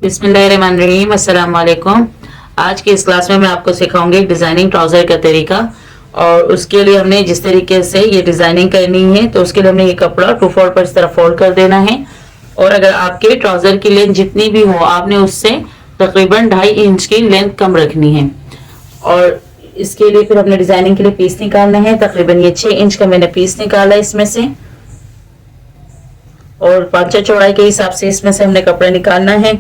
बिस्मिल्लाहिर्रहमानिर्रहीम, अस्सलाम वालेकुम। आज की इस क्लास में मैं आपको सिखाऊंगी डिज़ाइनिंग ट्राउज़र का तरीका। और उसके लिए हमने जिस तरीके से ये डिज़ाइनिंग करनी है, तो उसके लिए हमने ये कपड़ा 2/4 पर इस तरह फोल्ड कर देना है। और अगर आपके ट्राउज़र की लेंथ जितनी भी हो, आपने उससे तकरीबन 2.5 इंच की लेंथ कम रखनी है। और इसके लिए फिर हमने डिज़ाइनिंग के लिए पीस निकालना है। तकरीबन ये 6 इंच का मैंने पीस निकाला इसमें से, और पांचा चौड़ाई के हिसाब से इसमें से हमने कपड़ा निकालना है।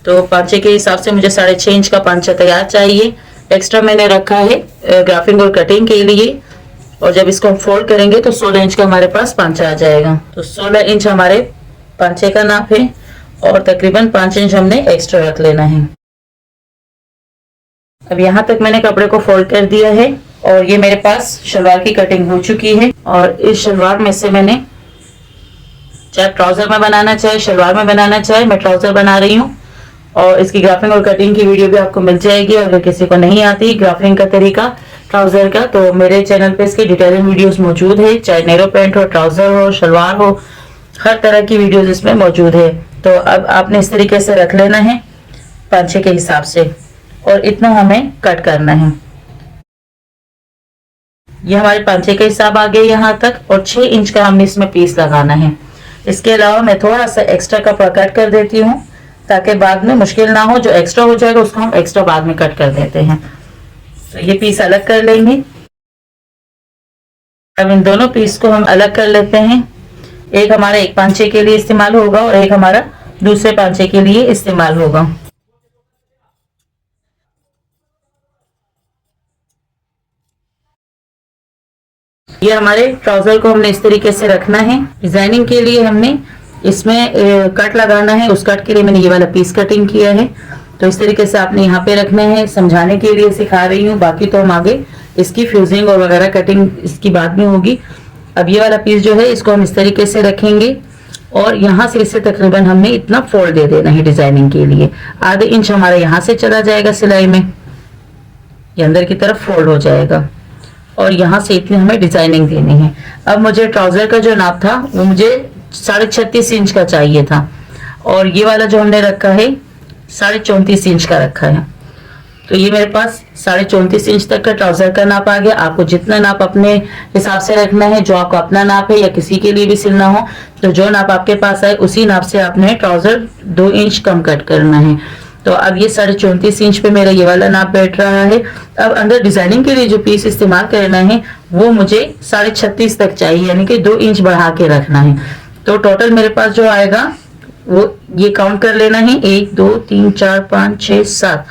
तो पांचे के हिसाब से मुझे 6.5 इंच का पांचा तैयार चाहिए। एक्स्ट्रा मैंने रखा है ग्राफिंग और कटिंग के लिए। और जब इसको हम फोल्ड करेंगे तो 16 इंच का हमारे पास पांचा आ जाएगा। तो 16 इंच हमारे पांचे का नाप है, और तकरीबन 5 इंच हमने एक्स्ट्रा रख लेना है। अब यहाँ तक मैंने कपड़े को फोल्ड कर दिया है, और ये मेरे पास शलवार की कटिंग हो चुकी है। और इस शलवार में से मैंने, चाहे ट्राउजर में बनाना चाहे शलवार में बनाना चाहे, मैं ट्राउजर बना रही हूँ। और इसकी ग्राफिंग और कटिंग की वीडियो भी आपको मिल जाएगी। अगर किसी को नहीं आती ग्राफिंग का तरीका ट्राउजर का, तो मेरे चैनल पे इसकी डिटेलिंग वीडियोस मौजूद है। चाहे नेरो पैंट हो, ट्राउजर हो, शलवार हो, हर तरह की वीडियोस इसमें मौजूद है। तो अब आपने इस तरीके से रख लेना है पांचे के हिसाब से, और इतना हमें कट करना है। ये हमारे पांचे के हिसाब आ गए यहाँ तक, और 6 इंच का हमने इसमें पीस लगाना है। इसके अलावा मैं थोड़ा सा एक्स्ट्रा कपड़ा कट कर देती हूँ, ताकि बाद में मुश्किल ना हो। जो एक्स्ट्रा हो जाएगा उसको हम एक्स्ट्रा बाद में कट कर देते हैं। तो ये पीस अलग कर लेंगे। अब इन दोनों पीस को हम अलग कर लेते हैं। एक हमारा एक पांचे के लिए इस्तेमाल होगा, और एक हमारा दूसरे पांचे के लिए इस्तेमाल होगा। ये हमारे ट्राउजर को हमने इस तरीके से रखना है। डिजाइनिंग के लिए हमने इसमें कट लगाना है। उस कट के लिए मैंने ये वाला पीस कटिंग किया है। तो इस तरीके से आपने यहाँ पे रखना है। समझाने के लिए सिखा रही हूँ, बाकी तो हम आगे इसकी फ्यूजिंग और वगैरह कटिंग इसकी बाद में होगी। अब ये वाला पीस जो है, इसको हम इस तरीके से रखेंगे, और यहाँ से इसे तकरीबन हमने इतना फोल्ड दे देना है डिजाइनिंग के लिए। आधे इंच हमारा यहाँ से चला जाएगा सिलाई में, ये अंदर की तरफ फोल्ड हो जाएगा, और यहाँ से इतनी हमें डिजाइनिंग देनी है। अब मुझे ट्राउजर का जो नाप था वो मुझे 36.5 इंच का चाहिए था, और ये वाला जो हमने रखा है 34.5 इंच का रखा है। तो ये मेरे पास 34.5 इंच तक का ट्राउजर का नाप आ गया। आपको जितना नाप अपने हिसाब से रखना है, जो आपका अपना नाप है या किसी के लिए भी सिलना हो, तो जो नाप आपके पास आए उसी नाप से आपने ट्राउजर 2 इंच कम कट करना है। तो अब ये 34.5 इंच पे मेरा ये वाला नाप बैठ रहा है। अब अंदर डिजाइनिंग के लिए जो पीस इस्तेमाल करना है वो मुझे 36.5 तक चाहिए, यानी कि 2 इंच बढ़ा के रखना है। तो टोटल मेरे पास जो आएगा वो ये काउंट कर लेना है, 1 2 3 4 5 6 7,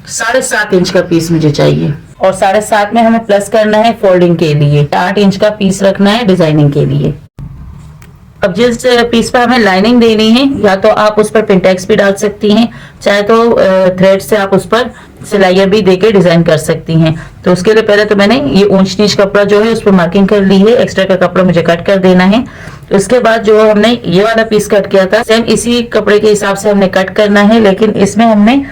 7.5 इंच का पीस मुझे चाहिए। और 7.5 में हमें प्लस करना है फोल्डिंग के लिए, 8 इंच का पीस रखना है डिजाइनिंग के लिए। अब जिस पीस पर हमें लाइनिंग देनी है, या तो आप उस पर पिंटेक्स भी डाल सकती हैं, चाहे तो थ्रेड से आप उस पर सिलाइयाँ भी देके डिजाइन कर सकती हैं। तो उसके लिए पहले तो मैंने ये ऊंच नीच कपड़ा जो है उस पर मार्किंग कर ली है। एक्स्ट्रा का कपड़ा मुझे कट कर देना है। तो इसके बाद जो हमने ये वाला पीस कट किया था, सेम इसी कपड़े के हिसाब से हमने कट करना है, लेकिन इसमें हमने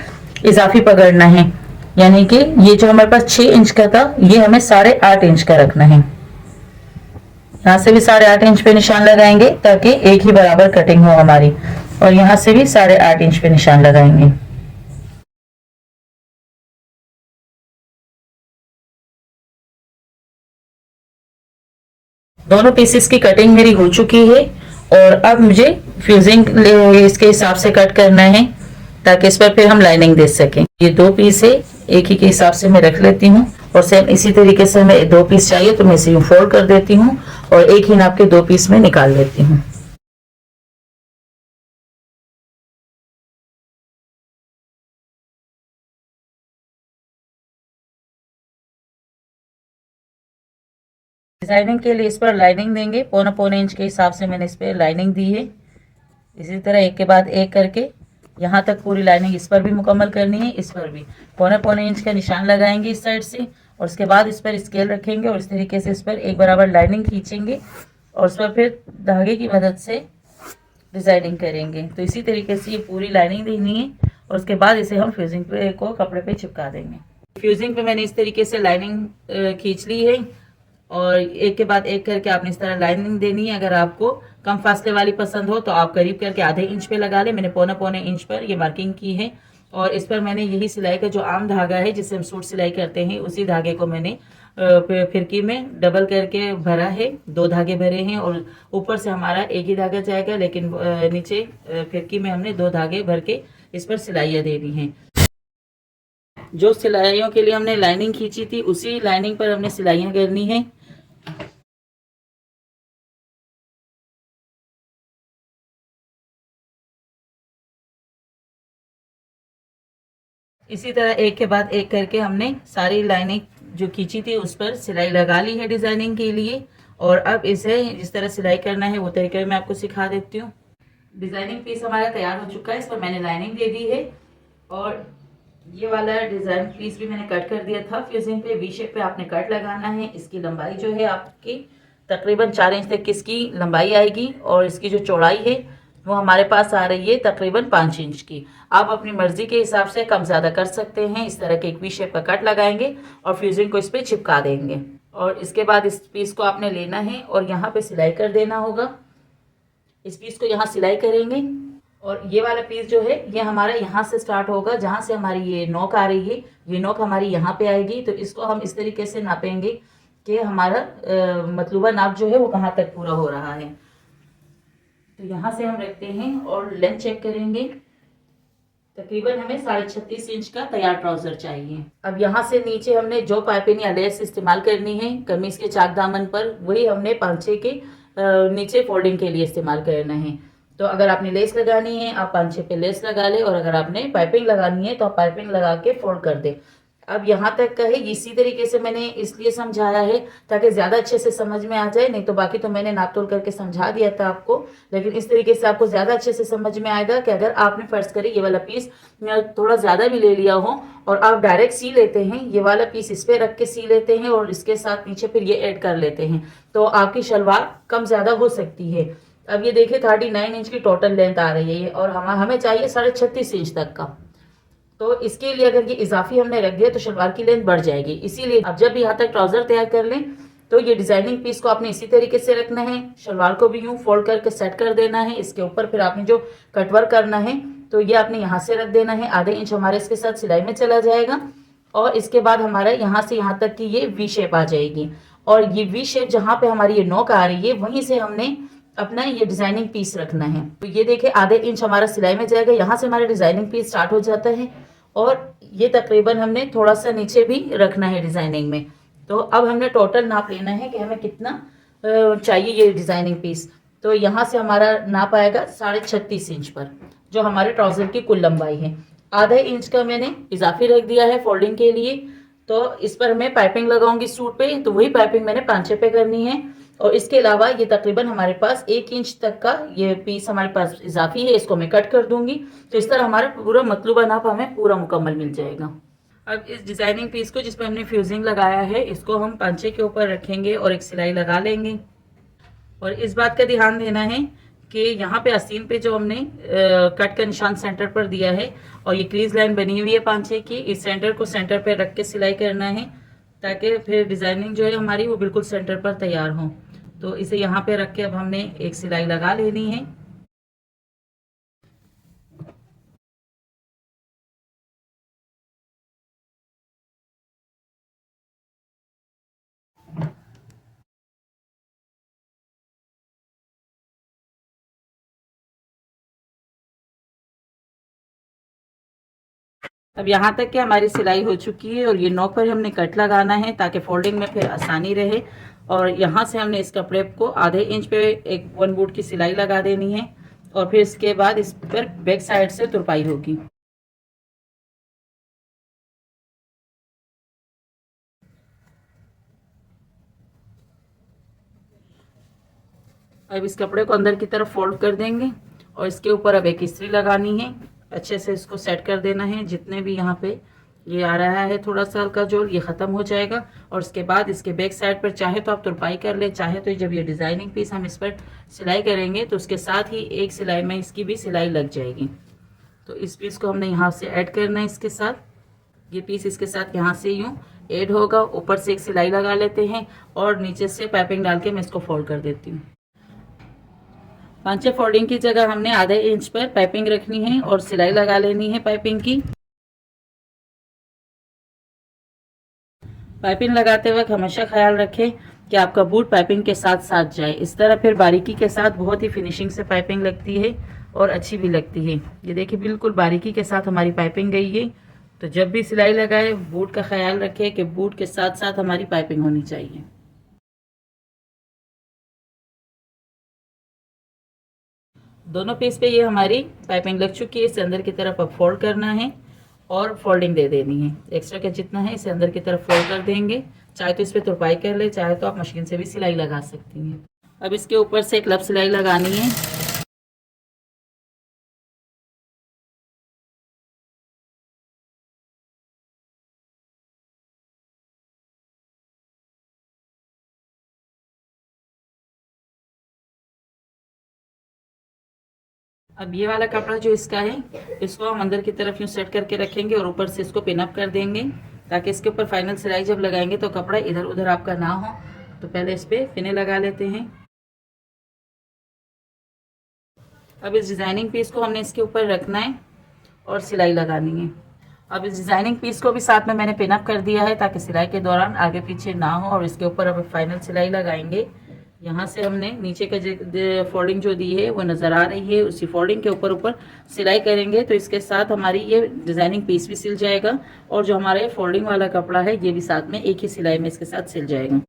इजाफी पकड़ना है। यानी कि ये जो हमारे पास 6 इंच का था, ये हमें 8.5 इंच का रखना है। यहाँ से भी 8.5 इंच पे निशान लगाएंगे, ताकि एक ही बराबर कटिंग हो हमारी। और यहाँ से भी 8.5 इंच पे निशान लगाएंगे। दोनों पीसेस की कटिंग मेरी हो चुकी है, और अब मुझे फ्यूजिंग इसके हिसाब से कट करना है, ताकि इस पर फिर हम लाइनिंग दे सकें। ये 2 पीस है, एक ही के हिसाब से मैं रख लेती हूँ। और सेम इसी तरीके से हमें 2 पीस चाहिए, तो मैं इसे यूं फोल्ड कर देती हूँ, और एक ही नाप के 2 पीस में निकाल लेती हूँ। डिजाइनिंग के लिए इस पर लाइनिंग देंगे, 1.25 इंच के हिसाब से मैंने इस पर लाइनिंग दी है। इसी तरह एक के बाद एक करके यहाँ तक पूरी लाइनिंग इस पर भी मुकम्मल करनी है। इस पर भी 1.25 इंच का निशान लगाएंगे इस साइड से, और उसके बाद इस पर स्केल रखेंगे, और इस तरीके से इस पर एक बराबर लाइनिंग खींचेंगे, और उस पर फिर धागे की मदद से डिजाइनिंग करेंगे। तो इसी तरीके से ये पूरी लाइनिंग देनी है, और उसके बाद इसे हम फ्यूजिंग पे को कपड़े पे चिपका देंगे। फ्यूजिंग पे मैंने इस तरीके से लाइनिंग खींच ली है, और एक के बाद एक करके आपने इस तरह लाइनिंग देनी है। अगर आपको कम फासले वाली पसंद हो तो आप करीब करके आधे इंच पे लगा ले। मैंने पौने इंच पर ये मार्किंग की है और इस पर मैंने यही सिलाई का जो आम धागा है जिससे हम सूट सिलाई करते हैं उसी धागे को मैंने फिरकी में डबल करके भरा है। 2 धागे भरे हैं और ऊपर से हमारा एक ही धागा जाएगा, लेकिन नीचे फिरकी में हमने 2 धागे भर के इस पर सिलाइयाँ देनी हैं। जो सिलाइयों के लिए हमने लाइनिंग खींची थी उसी लाइनिंग पर हमने सिलाइयाँ करनी है। इसी तरह एक के बाद एक करके हमने सारी लाइनिंग जो खींची थी उस पर सिलाई लगा ली है डिजाइनिंग के लिए। और अब इसे जिस तरह सिलाई करना है वो तरीके मैं आपको सिखा देती हूँ। डिजाइनिंग पीस हमारा तैयार हो चुका है, इस पर मैंने लाइनिंग दे दी है और ये वाला डिजाइन पीस भी मैंने कट कर दिया था। फ्यूजिंग पे वी शेप पे आपने कट लगाना है। इसकी लंबाई जो है आपकी तकरीबन 4 इंच तक इसकी लंबाई आएगी और इसकी जो चौड़ाई है वो हमारे पास आ रही है तकरीबन 5 इंच की। आप अपनी मर्जी के हिसाब से कम ज़्यादा कर सकते हैं। इस तरह के एक वी शेप का कट लगाएंगे और फ्यूजिंग को इस पर चिपका देंगे और इसके बाद इस पीस को आपने लेना है और यहाँ पे सिलाई कर देना होगा। इस पीस को यहाँ सिलाई करेंगे और ये वाला पीस जो है ये हमारा यहाँ से स्टार्ट होगा, जहाँ से हमारी ये नोक आ रही है ये नोक हमारी यहाँ पे आएगी। तो इसको हम इस तरीके से नापेंगे कि हमारा मतलूबा नाप जो है वो कहाँ तक पूरा हो रहा है। तो यहाँ से हम रखते हैं और लेंथ चेक करेंगे। तकरीबन हमें 36.5 इंच का तैयार ट्राउजर चाहिए। अब यहाँ से नीचे हमने जो पाइपिंग या लेस इस्तेमाल करनी है कमीज के चाक दामन पर, वही हमने पांचे के नीचे फोल्डिंग के लिए इस्तेमाल करना है। तो अगर आपने लेस लगानी है आप पांचे पे लेस लगा ले और अगर आपने पाइपिंग लगानी है तो आप पाइपिंग लगा के फोल्ड कर दे। अब यहाँ तक का है, इसी तरीके से मैंने इसलिए समझाया है ताकि ज़्यादा अच्छे से समझ में आ जाए, नहीं तो बाकी तो मैंने नाप तोल करके समझा दिया था आपको, लेकिन इस तरीके से आपको ज़्यादा अच्छे से समझ में आएगा कि अगर आपने फर्ज करी ये वाला पीस थोड़ा ज़्यादा भी ले लिया हो और आप डायरेक्ट सी लेते हैं, ये वाला पीस इस पर रख के सी लेते हैं और इसके साथ नीचे फिर ये ऐड कर लेते हैं तो आपकी शलवार कम ज़्यादा हो सकती है। अब ये देखिए 39 इंच की टोटल लेंथ आ रही है और हमें चाहिए 36.5 इंच तक का। तो इसके लिए अगर ये इजाफी हमने रख दिया तो शलवार की लेंथ बढ़ जाएगी। इसीलिए अब जब भी यहाँ तक ट्राउजर तैयार कर लें तो ये डिजाइनिंग पीस को आपने इसी तरीके से रखना है। शलवार को भी यूं फोल्ड करके सेट कर देना है। इसके ऊपर फिर आपने जो कटवर्क करना है तो ये आपने यहाँ से रख देना है। आधे इंच हमारे इसके साथ सिलाई में चला जाएगा और इसके बाद हमारा यहाँ से यहाँ तक की ये वी शेप आ जाएगी और ये वी शेप जहाँ पे हमारी ये नोक आ रही है वहीं से हमने अपना ये डिजाइनिंग पीस रखना है। तो ये देखिए आधे इंच हमारा सिलाई में जाएगा, यहाँ से हमारा डिजाइनिंग पीस स्टार्ट हो जाता है और ये तकरीबन हमने थोड़ा सा नीचे भी रखना है डिजाइनिंग में। तो अब हमने टोटल नाप लेना है कि हमें कितना चाहिए ये डिजाइनिंग पीस। तो यहाँ से हमारा नाप आएगा 36.5 इंच पर जो हमारे ट्राउजर की कुल लंबाई है। आधे इंच का मैंने इजाफी रख दिया है फोल्डिंग के लिए। तो इस पर मैं पाइपिंग लगाऊंगी सूट पे, तो वही पाइपिंग मैंने पांचे पे करनी है और इसके अलावा ये तकरीबन हमारे पास 1 इंच तक का ये पीस हमारे पास इजाफी है, इसको मैं कट कर दूंगी। तो इस तरह हमारा पूरा मतलूबा नाप हमें पूरा मुकम्मल मिल जाएगा। अब इस डिजाइनिंग पीस को जिस पर हमने फ्यूजिंग लगाया है इसको हम पांचे के ऊपर रखेंगे और एक सिलाई लगा लेंगे। और इस बात का ध्यान देना है कि यहाँ पे आस्तीन पे जो हमने कट का निशान सेंटर पर दिया है और ये क्रीज लाइन बनी हुई है पांचे की, इस सेंटर को सेंटर पे रख के सिलाई करना है ताकि फिर डिजाइनिंग जो है हमारी वो बिल्कुल सेंटर पर तैयार हो। तो इसे यहाँ पे रख के अब हमने एक सिलाई लगा लेनी है। अब यहाँ तक कि हमारी सिलाई हो चुकी है और ये नोक पर हमने कट लगाना है ताकि फोल्डिंग में फिर आसानी रहे। और यहाँ से हमने इस कपड़े को आधे इंच पे एक 1 बूट की सिलाई लगा देनी है और फिर इसके बाद इस पर बैक साइड से तुरपाई होगी। अब इस कपड़े को अंदर की तरफ फोल्ड कर देंगे और इसके ऊपर अब एक इस्त्री लगानी है। अच्छे से इसको सेट कर देना है। जितने भी यहाँ पे ये आ रहा है थोड़ा सा हल्का जोड़ ये ख़त्म हो जाएगा और उसके बाद इसके बैक साइड पर चाहे तो आप तुरपाई कर ले, चाहे तो जब ये डिज़ाइनिंग पीस हम इस पर सिलाई करेंगे तो उसके साथ ही एक सिलाई में इसकी भी सिलाई लग जाएगी। तो इस पीस को हमने यहाँ से ऐड करना है इसके साथ। ये पीस इसके साथ यहाँ से यूँ ऐड होगा। ऊपर से एक सिलाई लगा लेते हैं और नीचे से पाइपिंग डाल के मैं इसको फोल्ड कर देती हूँ। 5 फोल्डिंग की जगह हमने आधे इंच पर पाइपिंग रखनी है और सिलाई लगा लेनी है पाइपिंग की। पाइपिंग लगाते वक्त हमेशा ख्याल रखें कि आपका बूट पाइपिंग के साथ साथ जाए। इस तरह फिर बारीकी के साथ बहुत ही फिनिशिंग से पाइपिंग लगती है और अच्छी भी लगती है। ये देखिए बिल्कुल बारीकी के साथ हमारी पाइपिंग गई है। तो जब भी सिलाई लगाए बूट का ख्याल रखें कि बूट के साथ साथ हमारी पाइपिंग होनी चाहिए। दोनों पीस पे ये हमारी पाइपिंग लग चुकी है। इसे अंदर की तरफ अब फोल्ड करना है और फोल्डिंग दे देनी है। एक्स्ट्रा का जितना है इसे अंदर की तरफ फोल्ड कर देंगे। चाहे तो इस पर तुरपाई कर ले, चाहे तो आप मशीन से भी सिलाई लगा सकती हैं। अब इसके ऊपर से एक लब सिलाई लगानी है। अब ये वाला कपड़ा जो इसका है इसको हम अंदर की तरफ यूँ सेट करके रखेंगे और ऊपर से इसको पिन अप कर देंगे ताकि इसके ऊपर फाइनल सिलाई जब लगाएंगे तो कपड़ा इधर उधर आपका ना हो। तो पहले इस पे पिने लगा लेते हैं। अब इस डिज़ाइनिंग पीस को हमने इसके ऊपर रखना है और सिलाई लगानी है। अब इस डिज़ाइनिंग पीस को भी साथ में मैंने पिन अप कर दिया है ताकि सिलाई के दौरान आगे पीछे ना हो। और इसके ऊपर अब फाइनल सिलाई लगाएंगे। यहाँ से हमने नीचे का फोल्डिंग जो दी है वो नज़र आ रही है, उसी फोल्डिंग के ऊपर ऊपर सिलाई करेंगे तो इसके साथ हमारी ये डिज़ाइनिंग पीस भी सिल जाएगा और जो हमारे फोल्डिंग वाला कपड़ा है ये भी साथ में एक ही सिलाई में इसके साथ सिल जाएगा।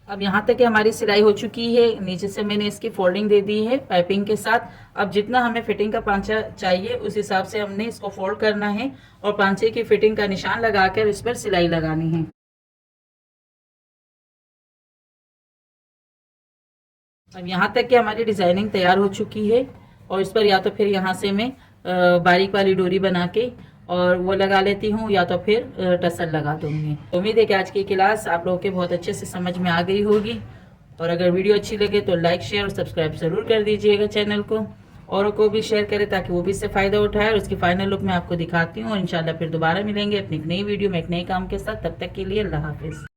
अब यहाँ तक कि हमारी सिलाई हो चुकी है। नीचे से मैंने इसकी फोल्डिंग दे दी है पाइपिंग के साथ। अब जितना हमें फिटिंग का पांचा चाहिए उस हिसाब से हमने इसको फोल्ड करना है और पांचे की फिटिंग का निशान लगाकर इस पर सिलाई लगानी है। अब यहाँ तक कि हमारी डिज़ाइनिंग तैयार हो चुकी है और इस पर या तो फिर यहाँ से मैं बारीक वाली डोरी बना के और वो लगा लेती हूँ या तो फिर टसल लगा दूंगी। उम्मीद है कि आज की क्लास आप लोगों के बहुत अच्छे से समझ में आ गई होगी। और अगर वीडियो अच्छी लगे तो लाइक शेयर और सब्सक्राइब ज़रूर कर दीजिएगा चैनल को। औरों को भी शेयर करें ताकि वो भी इससे फ़ायदा उठाए। और उसकी फाइनल लुक मैं आपको दिखाती हूँ और इंशाल्लाह फिर दोबारा मिलेंगे अपनी एक नई वीडियो में एक नए काम के साथ। तब तक के लिए अल्लाह हाफिज़।